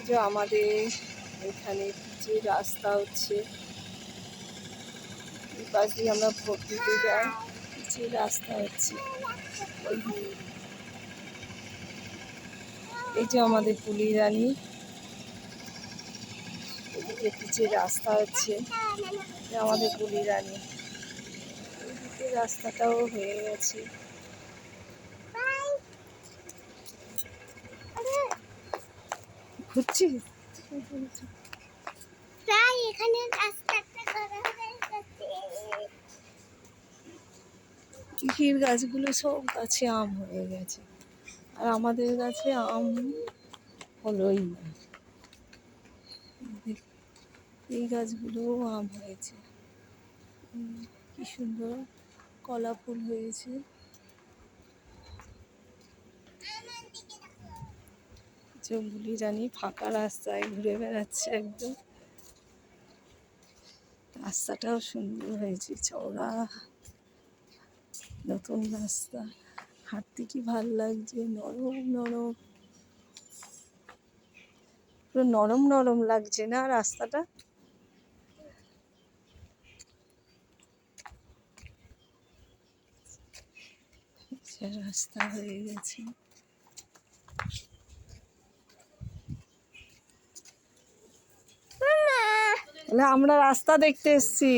যে আমাদের এখানে পিচের রাস্তা হচ্ছে, এই পাশ দিয়ে আমরা ভোট দিতে যাই, পিচের রাস্তা হচ্ছে। এই যে আমাদের পুলিরানি, এদিকে পিচের রাস্তা হচ্ছে, আমাদের পুলিরানি, এদিকে রাস্তাটাও হয়ে গেছে। ঘুরছিস? পিসির গাছগুলো সব গাছে আম হয়ে গেছে, আর আমাদের গাছে আম হলোই না। এই গাছগুলোও আম হয়েছে, কি সুন্দর কলা ফুল হয়েছে। জঙ্গলি রানী ফাঁকা রাস্তায় ঘুরে বেড়াচ্ছে একদম। রাস্তাটাও সুন্দর হয়েছে, চওড়া নতুন রাস্তা, হাঁটতে কি ভাল লাগছে, নরম নরম, পুরো নরম নরম লাগছে না রাস্তাটা। রাস্তা হয়ে গেছে। আমরা রাস্তা দেখতে এসছি।